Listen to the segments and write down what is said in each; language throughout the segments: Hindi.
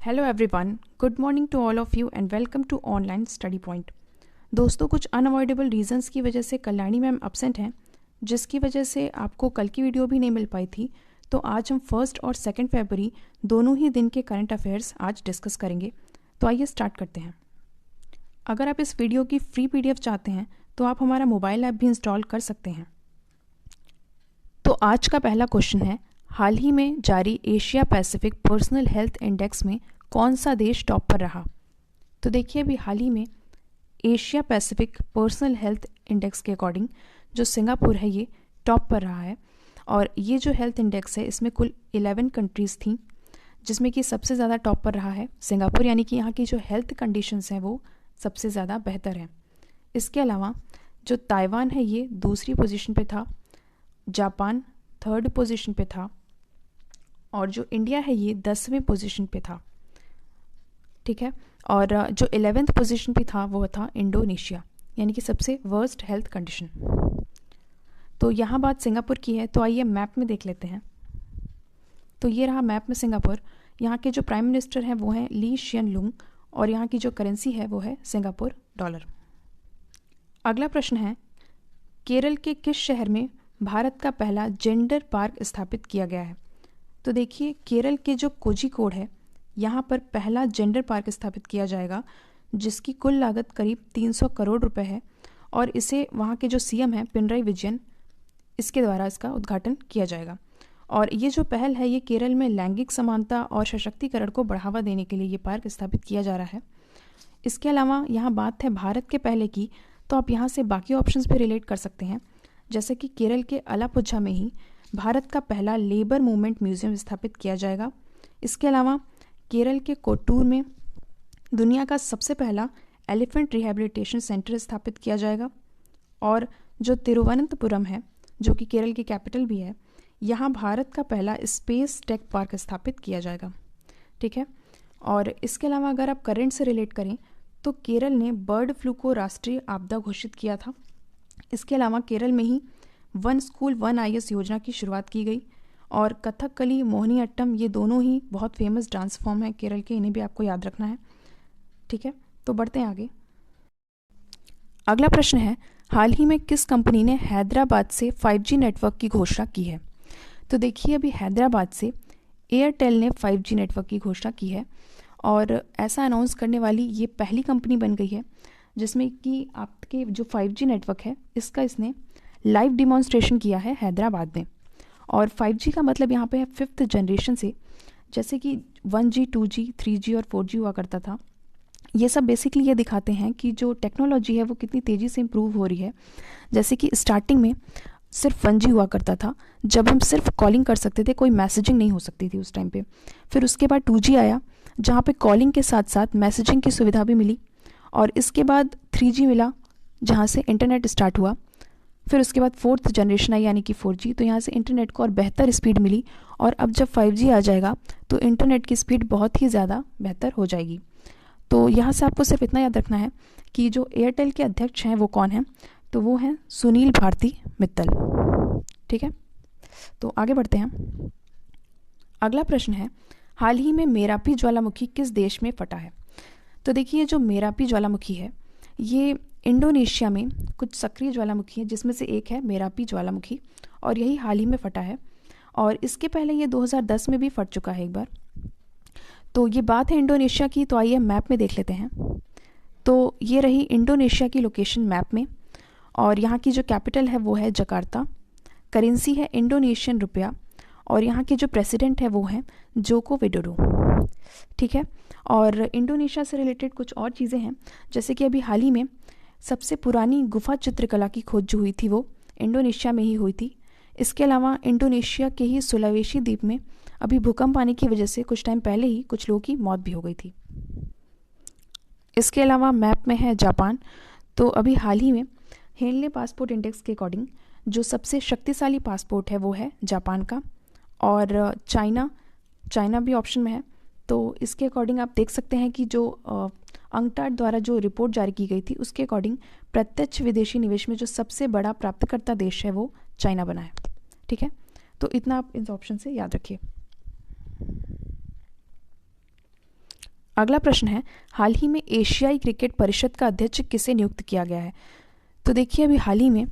Hello everyone, good morning to all of you and welcome to Online Study Point. दोस्तों, कुछ अनअवॉइडेबल रीजंस की वजह से कल्याणी मैम एब्सेंट हैं, जिसकी वजह से आपको कल की वीडियो भी नहीं मिल पाई थी। तो आज हम 1 और 2 फरवरी दोनों ही दिन के करंट अफेयर्स आज डिस्कस करेंगे। तो आइए स्टार्ट करते हैं। अगर आप इस वीडियो की फ्री PDF चाहते हैं तो आप हमारा मोबाइल ऐप भी इंस्टॉल कर सकते हैं। तो आज का पहला क्वेश्चन है, हाल ही में जारी Asia Pacific personal health index में कौन सा देश टॉप पर रहा? तो देखिए, अभी हाल ही में Asia Pacific personal health index के अकॉर्डिंग जो सिंगापुर है ये टॉप पर रहा है। और ये जो हेल्थ इंडेक्स है इसमें कुल 11 कंट्रीज़ थी, जिसमें कि सबसे ज़्यादा टॉप पर रहा है सिंगापुर, यानी कि यहाँ की जो हेल्थ कंडीशंस हैं वो सबसे ज़्यादा बेहतर हैं। इसके अलावा जो ताइवान है ये दूसरी पोजीशन पे था, जापान थर्ड पोजीशन पे था और जो इंडिया है ये 10वें पोजीशन पे था। ठीक है, और जो 11th पोजीशन पे था वो था इंडोनेशिया, यानी कि सबसे वर्स्ट हेल्थ कंडीशन। तो यहाँ बात सिंगापुर की है, तो आइए मैप में देख लेते हैं। तो ये रहा मैप में सिंगापुर। यहाँ के जो प्राइम मिनिस्टर हैं वो हैं ली शियन लुंग और यहाँ की जो करेंसी है वो है सिंगापुर डॉलर। अगला प्रश्न है, केरल के किस शहर में भारत का पहला जेंडर पार्क स्थापित किया गया है? तो देखिए, केरल के जो कोझिकोड है यहाँ पर पहला जेंडर पार्क स्थापित किया जाएगा, जिसकी कुल लागत करीब 300 करोड़ रुपए है और इसे वहाँ के जो CM हैं पिनराई विजयन, इसके द्वारा इसका उद्घाटन किया जाएगा। और ये जो पहल है ये केरल में लैंगिक समानता और सशक्तिकरण को बढ़ावा देने के लिए ये पार्क स्थापित किया जा रहा है। इसके अलावा यहाँ बात है भारत के पहले की, तो आप यहाँ से बाकी ऑप्शंस भी रिलेट कर सकते हैं, जैसे कि केरल के अलापुझा में ही भारत का पहला लेबर मूवमेंट म्यूजियम स्थापित किया जाएगा। इसके अलावा केरल के कोट्टूर में दुनिया का सबसे पहला एलिफेंट रिहैबिलिटेशन सेंटर स्थापित किया जाएगा। और जो तिरुवनंतपुरम है, जो कि केरल की कैपिटल भी है, यहाँ भारत का पहला स्पेस टेक पार्क स्थापित किया जाएगा। ठीक है, और इसके अलावा अगर आप करंट से रिलेट करें तो केरल ने बर्ड फ्लू को राष्ट्रीय आपदा घोषित किया था। इसके अलावा केरल में ही वन स्कूल वन IS योजना की शुरुआत की गई और कथकली मोहिनीअट्टम ये दोनों ही बहुत फेमस डांस फॉर्म है केरल के, इन्हें भी आपको याद रखना है। ठीक है, तो बढ़ते हैं आगे। अगला प्रश्न है, हाल ही में किस कंपनी ने हैदराबाद से 5G नेटवर्क की घोषणा की है? तो देखिए, अभी हैदराबाद से एयरटेल ने 5G नेटवर्क की घोषणा की है और ऐसा अनाउंस करने वाली ये पहली कंपनी बन गई है जिसमें कि आपके जो 5G नेटवर्क है इसका इसने लाइव डिमॉन्स्ट्रेशन किया है हैदराबाद में। और 5G का मतलब यहाँ पे है 5th जनरेशन से, जैसे कि 1G 2G 3G और 4G हुआ करता था। ये सब बेसिकली ये दिखाते हैं कि जो टेक्नोलॉजी है वो कितनी तेज़ी से इम्प्रूव हो रही है। जैसे कि स्टार्टिंग में सिर्फ 1G हुआ करता था, जब हम सिर्फ कॉलिंग कर सकते थे, कोई मैसेजिंग नहीं हो सकती थी उस टाइम पे। फिर उसके बाद 2G आया, जहाँ पे कॉलिंग के साथ साथ मैसेजिंग की सुविधा भी मिली। और इसके बाद 3G मिला, जहाँ से इंटरनेट स्टार्ट हुआ। फिर उसके बाद 4th जनरेशन आई, यानी कि 4G, तो यहाँ से इंटरनेट को और बेहतर स्पीड मिली। और अब जब 5G आ जाएगा तो इंटरनेट की स्पीड बहुत ही ज़्यादा बेहतर हो जाएगी। तो यहाँ से आपको सिर्फ इतना याद रखना है कि जो एयरटेल के अध्यक्ष हैं वो कौन हैं, तो वो हैं सुनील भारती मित्तल। ठीक है, तो आगे बढ़ते हैं। अगला प्रश्न है, हाल ही में मेरापी ज्वालामुखी किस देश में फटा है? तो देखिए, जो मेरापी ज्वालामुखी है ये इंडोनेशिया में कुछ सक्रिय ज्वालामुखी है, जिसमें से एक है मेरापी ज्वालामुखी और यही हाल ही में फटा है। और इसके पहले ये 2010 में भी फट चुका है एक बार। तो ये बात है इंडोनेशिया की, तो आइए मैप में देख लेते हैं। तो ये रही इंडोनेशिया की लोकेशन मैप में और यहाँ की जो कैपिटल है वो है जकार्ता, करेंसी है इंडोनेशियन रुपया और यहाँ के जो प्रेसिडेंट है वो हैं जोको विडोडो। ठीक है, और इंडोनेशिया से रिलेटेड कुछ और चीज़ें हैं, जैसे कि अभी हाल ही में सबसे पुरानी गुफा चित्रकला की खोज जो हुई थी वो इंडोनेशिया में ही हुई थी। इसके अलावा इंडोनेशिया के ही सुलावेशी द्वीप में अभी भूकंप आने की वजह से कुछ टाइम पहले ही कुछ लोगों की मौत भी हो गई थी। इसके अलावा मैप में है जापान। तो अभी हाल ही में हेनले पासपोर्ट इंडेक्स के अकॉर्डिंग जो सबसे शक्तिशाली पासपोर्ट है वो है जापान का। और चाइना भी ऑप्शन में है। तो इसके अकॉर्डिंग आप देख सकते हैं कि जो अंकटाड द्वारा जो रिपोर्ट जारी की गई थी उसके अकॉर्डिंग प्रत्यक्ष विदेशी निवेश में जो सबसे बड़ा प्राप्तकर्ता देश है वो चाइना बना है। ठीक है, तो इतना आप इन ऑप्शन से याद रखिए। अगला प्रश्न है, हाल ही में एशियाई क्रिकेट परिषद का अध्यक्ष किसे नियुक्त किया गया है? तो देखिए अभी हाल ही में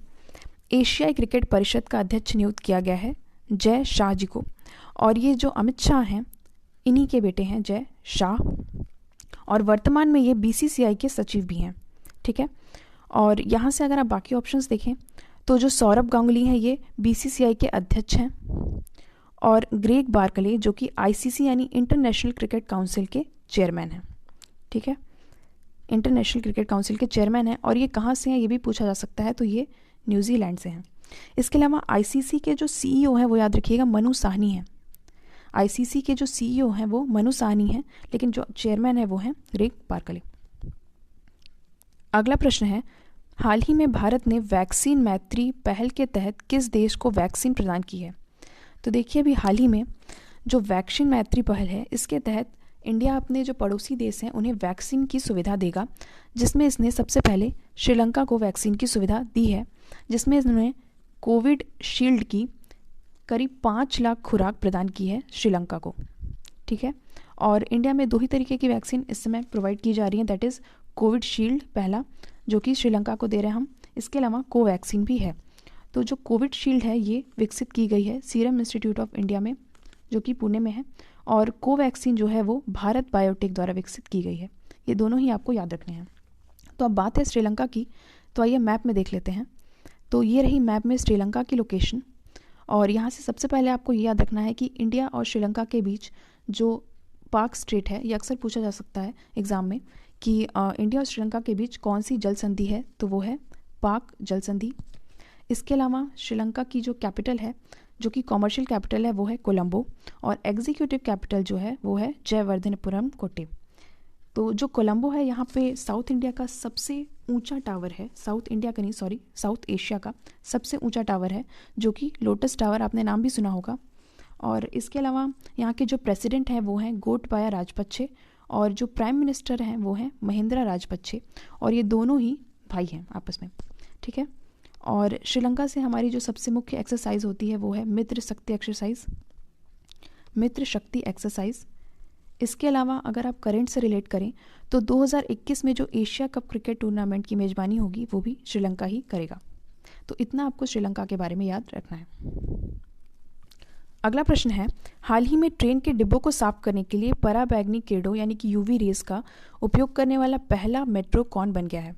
एशियाई क्रिकेट परिषद का अध्यक्ष नियुक्त किया गया है जय शाह जी को। और ये जो अमित शाह हैं इन्हीं के बेटे हैं जय शाह, और वर्तमान में ये बीसीसीआई के सचिव भी हैं। ठीक है, और यहाँ से अगर आप बाकी ऑप्शंस देखें तो जो सौरभ गांगुली हैं ये बीसीसीआई के अध्यक्ष हैं, और ग्रेग बार्कले जो कि आईसीसी यानी इंटरनेशनल क्रिकेट काउंसिल के चेयरमैन हैं। ठीक है, इंटरनेशनल क्रिकेट काउंसिल के चेयरमैन हैं, और ये कहाँ से हैं ये भी पूछा जा सकता है, तो ये न्यूजीलैंड से हैं। इसके अलावा आईसीसी के जो सीईओ हैं वो याद रखिएगा मनु साहनी हैं। आईसीसी के जो सीईओ हैं वो मनु साहनी हैं, लेकिन जो चेयरमैन है वो हैं ग्रेग बार्कले। अगला प्रश्न है, हाल ही में भारत ने वैक्सीन मैत्री पहल के तहत किस देश को वैक्सीन प्रदान की है? तो देखिए अभी हाल ही में जो वैक्सीन मैत्री पहल है इसके तहत इंडिया अपने जो पड़ोसी देश हैं उन्हें वैक्सीन की सुविधा देगा, जिसमें इसने सबसे पहले श्रीलंका को वैक्सीन की सुविधा दी है, जिसमें इसने कोविड शील्ड की करीब 5 लाख खुराक प्रदान की है श्रीलंका को। ठीक है, और इंडिया में 2 ही तरीके की वैक्सीन इस समय प्रोवाइड की जा रही है, दैट इज़ कोविड शील्ड पहला जो कि श्रीलंका को दे रहे हैं हम, इसके अलावा कोवैक्सीन भी है। तो जो कोविड शील्ड है ये विकसित की गई है सीरम इंस्टीट्यूट ऑफ इंडिया में जो कि पुणे में है, और कोवैक्सीन जो है वो भारत बायोटेक द्वारा विकसित की गई है। ये दोनों ही आपको याद रखने हैं। तो अब बात है श्रीलंका की, तो आइए मैप में देख लेते हैं। तो ये रही मैप में श्रीलंका की लोकेशन, और यहाँ से सबसे पहले आपको ये याद रखना है कि इंडिया और श्रीलंका के बीच जो पाक स्ट्रेट है, ये अक्सर पूछा जा सकता है एग्ज़ाम में कि इंडिया और श्रीलंका के बीच कौन सी जल संधि है, तो वो है पाक जल संधि। इसके अलावा श्रीलंका की जो कैपिटल है, जो कि कॉमर्शियल कैपिटल है, वो है कोलंबो, और एग्जीक्यूटिव कैपिटल जो है वो है जयवर्धनपुरम कोट्टे। तो जो कोलंबो है यहाँ पे साउथ इंडिया का सबसे ऊंचा टावर है, साउथ एशिया का सबसे ऊंचा टावर है, जो कि लोटस टावर, आपने नाम भी सुना होगा। और इसके अलावा यहाँ के जो प्रेसिडेंट हैं वो हैं गोटबाया राजपक्षे, और जो प्राइम मिनिस्टर हैं वो हैं महिंद्रा राजपक्षे, और ये दोनों ही भाई हैं आपस में। ठीक है, और श्रीलंका से हमारी जो सबसे मुख्य एक्सरसाइज होती है वो है मित्र शक्ति एक्सरसाइज। इसके अलावा अगर आप करंट से रिलेट करें तो 2021 में जो एशिया कप क्रिकेट टूर्नामेंट की मेज़बानी होगी वो भी श्रीलंका ही करेगा। तो इतना आपको श्रीलंका के बारे में याद रखना है। अगला प्रश्न है, हाल ही में ट्रेन के डिब्बों को साफ करने के लिए पराबैंगनी किरणों यानी कि यूवी रेस का उपयोग करने वाला पहला मेट्रो कौन बन गया है?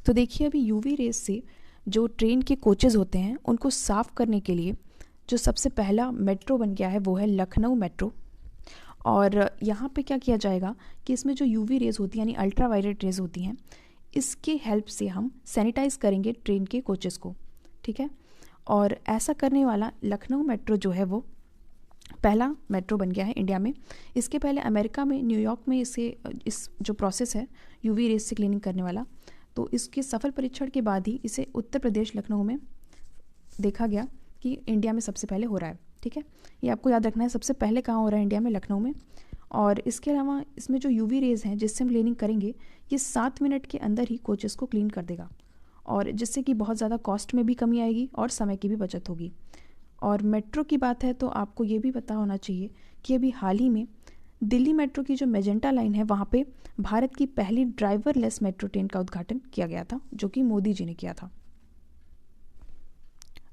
तो देखिए अभी यूवी रेस से जो ट्रेन के कोचेज़ होते हैं उनको साफ करने के लिए जो सबसे पहला मेट्रो बन गया है वो है लखनऊ मेट्रो। और यहाँ पे क्या किया जाएगा कि इसमें जो यूवी रेज होती है यानी अल्ट्रा वायलेट रेज होती हैं, इसके हेल्प से हम सैनिटाइज करेंगे ट्रेन के कोचेस को। ठीक है, और ऐसा करने वाला लखनऊ मेट्रो जो है वो पहला मेट्रो बन गया है इंडिया में। इसके पहले अमेरिका में न्यूयॉर्क में इस जो प्रोसेस है यूवी रेज से क्लीनिंग करने वाला, तो इसके सफल परीक्षण के बाद ही इसे उत्तर प्रदेश लखनऊ में देखा गया कि इंडिया में सबसे पहले हो रहा है। ठीक है, ये आपको याद रखना है, सबसे पहले कहाँ हो रहा है इंडिया में, लखनऊ में। और इसके अलावा इसमें जो यूवी रेज हैं जिससे हम क्लीनिंग करेंगे ये 7 मिनट के अंदर ही कोचेस को क्लीन कर देगा, और जिससे कि बहुत ज़्यादा कॉस्ट में भी कमी आएगी और समय की भी बचत होगी। और मेट्रो की बात है तो आपको ये भी पता होना चाहिए कि अभी हाल ही में दिल्ली मेट्रो की जो मेजेंटा लाइन है वहाँ पे भारत की पहली ड्राइवरलेस मेट्रो ट्रेन का उद्घाटन किया गया था, जो कि मोदी जी ने किया था।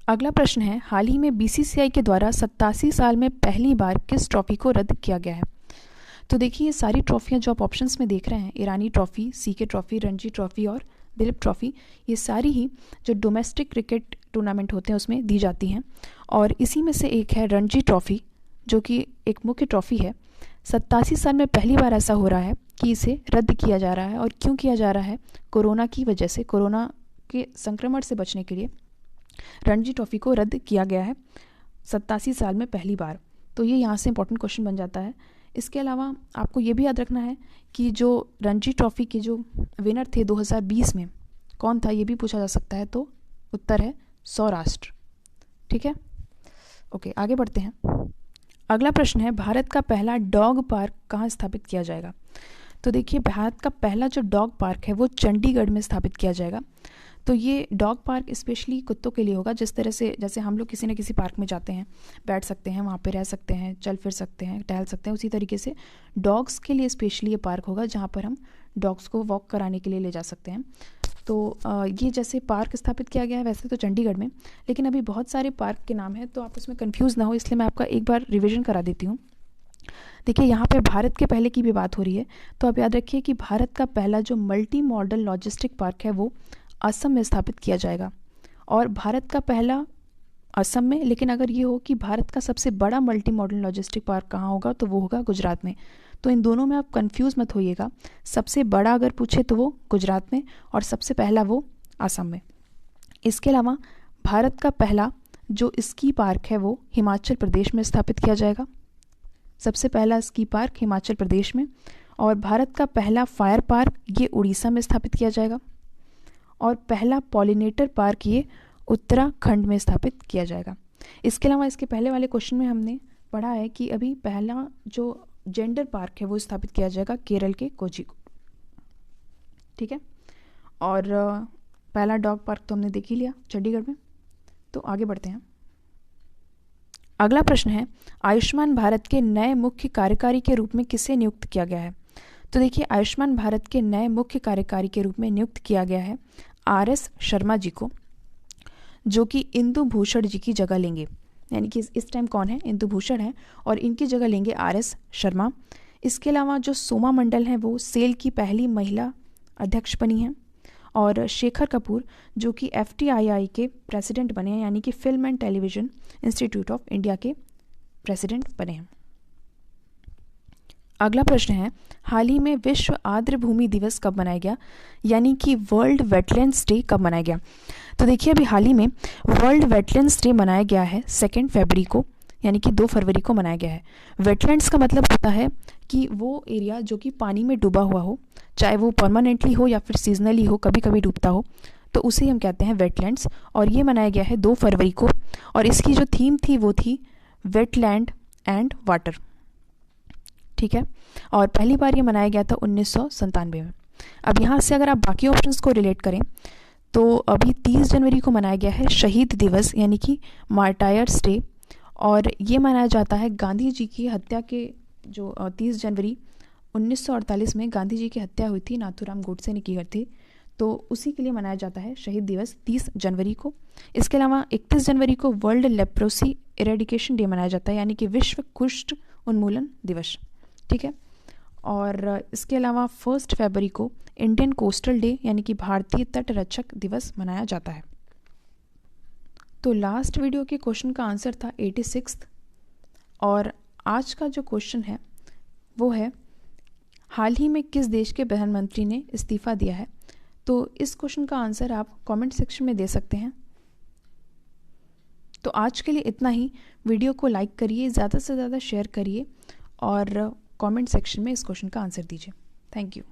अगला प्रश्न है, हाल ही में बीसीसीआई के द्वारा 87 साल में पहली बार किस ट्रॉफी को रद्द किया गया है? तो देखिए ये सारी ट्रॉफियाँ जो आप ऑप्शंस में देख रहे हैं, Irani trophy, CK trophy, Ranji trophy और दिलीप ट्रॉफी, ये सारी ही जो डोमेस्टिक क्रिकेट टूर्नामेंट होते हैं उसमें दी जाती हैं। और इसी में से एक है रणजी ट्रॉफी, जो कि एक मुख्य ट्रॉफी है। 87 साल में पहली बार ऐसा हो रहा है कि इसे रद्द किया जा रहा है। और क्यों किया जा रहा है? कोरोना की वजह से, कोरोना के संक्रमण से बचने के लिए रणजी ट्रॉफी को रद्द किया गया है 87 साल में पहली बार। तो ये यहाँ से इंपॉर्टेंट क्वेश्चन बन जाता है। इसके अलावा आपको ये भी याद रखना है कि जो रणजी ट्रॉफी के जो विनर थे 2020 में कौन था, ये भी पूछा जा सकता है। तो उत्तर है सौराष्ट्र। ठीक है, ओके आगे बढ़ते हैं। अगला प्रश्न है, भारत का पहला डॉग पार्क कहाँ स्थापित किया जाएगा? तो देखिए भारत का पहला जो डॉग पार्क है वो चंडीगढ़ में स्थापित किया जाएगा। तो ये डॉग पार्क स्पेशली कुत्तों के लिए होगा। जिस तरह से जैसे हम लोग किसी न किसी पार्क में जाते हैं, बैठ सकते हैं, वहाँ पे रह सकते हैं, चल फिर सकते हैं, टहल सकते हैं, उसी तरीके से डॉग्स के लिए स्पेशली ये पार्क होगा जहाँ पर हम डॉग्स को वॉक कराने के लिए ले जा सकते हैं। तो ये जैसे पार्क स्थापित किया गया है वैसे तो चंडीगढ़ में, लेकिन अभी बहुत सारे पार्क के नाम हैं तो आप उसमें कंफ्यूज ना हो, इसलिए मैं आपका एक बार रिविज़न करा देती हूँ। देखिए यहाँ पे भारत के पहले की भी बात हो रही है, तो आप याद रखिए कि भारत का पहला जो मल्टी मॉडल लॉजिस्टिक पार्क है वो असम में स्थापित किया जाएगा। और भारत का पहला असम में, लेकिन अगर ये हो कि भारत का सबसे बड़ा मल्टी मॉडल लॉजिस्टिक पार्क कहाँ होगा तो वो होगा गुजरात में। तो इन दोनों में आप कंफ्यूज मत होइएगा, सबसे बड़ा अगर पूछे तो वो गुजरात में और सबसे पहला वो असम में। इसके अलावा भारत का पहला जो स्की पार्क है वो हिमाचल प्रदेश में स्थापित किया जाएगा। सबसे पहला स्की पार्क हिमाचल प्रदेश में। और भारत का पहला फायर पार्क ये उड़ीसा में स्थापित किया जाएगा। और पहला पॉलिनेटर पार्क ये उत्तराखंड में स्थापित किया जाएगा। इसके अलावा इसके पहले वाले क्वेश्चन में हमने पढ़ा है कि अभी पहला जो जेंडर पार्क है वो स्थापित किया जाएगा केरल के कोझिकोड, ठीक है। और पहला डॉग पार्क तो हमने देख ही लिया चंडीगढ़ में। तो आगे बढ़ते हैं। अगला प्रश्न है, आयुष्मान भारत के नए मुख्य कार्यकारी के रूप में किसे नियुक्त किया गया है? तो देखिए आयुष्मान भारत के नए मुख्य कार्यकारी के रूप में नियुक्त किया गया है RS शर्मा जी को, जो कि इंदु भूषण जी की जगह लेंगे। यानी कि इस टाइम कौन है? इंदु भूषण है और इनकी जगह लेंगे RS शर्मा। इसके अलावा जो सोमा मंडल हैं वो सेल की पहली महिला अध्यक्ष बनी हैं। और शेखर कपूर जो कि FTII के प्रेसिडेंट बने हैं, यानी कि film and television institute of India के प्रेसिडेंट बने हैं। अगला प्रश्न है, हाल ही में विश्व आर्द्र भूमि दिवस कब मनाया गया? यानी कि वर्ल्ड वेटलैंड्स डे कब मनाया गया? तो देखिए अभी हाल ही में वर्ल्ड वेटलैंड्स डे मनाया गया है 2 फरवरी को, यानी कि 2 फरवरी को मनाया गया है। वेटलैंड्स का मतलब होता है कि वो एरिया जो कि पानी में डूबा हुआ हो, चाहे वो परमानेंटली हो या फिर सीजनली हो, कभी कभी डूबता हो, तो उसे हम कहते हैं वेटलैंड्स। और ये मनाया गया है 2 फरवरी को। और इसकी जो थीम थी वो थी वेटलैंड एंड वाटर, ठीक है। और पहली बार ये मनाया गया था 1997 में। अब यहाँ से अगर आप बाकी ऑप्शंस को रिलेट करें तो अभी 30 जनवरी को मनाया गया है शहीद दिवस, यानी कि मार्टायर्स डे। और ये मनाया जाता है गांधी जी की हत्या के जो 30 जनवरी 1948 में गांधी जी की हत्या हुई थी, नाथूराम गोडसे ने की थी, तो उसी के लिए मनाया जाता है शहीद दिवस 30 जनवरी को। इसके अलावा 31 जनवरी को वर्ल्ड लेप्रोसी इरेडिकेशन डे मनाया जाता है, यानी कि विश्व कुष्ठ उन्मूलन दिवस, ठीक है। और इसके अलावा 1 फरवरी को इंडियन कोस्टल डे यानी कि भारतीय तट रक्षक दिवस मनाया जाता है। तो लास्ट वीडियो के क्वेश्चन का आंसर था 86। और आज का जो क्वेश्चन है वो है, हाल ही में किस देश के प्रधानमंत्री ने इस्तीफा दिया है? तो इस क्वेश्चन का आंसर आप कमेंट सेक्शन में दे सकते हैं। तो आज के लिए इतना ही। वीडियो को लाइक करिए, ज़्यादा से ज़्यादा शेयर करिए और कमेंट सेक्शन में इस क्वेश्चन का आंसर दीजिए। Thank you.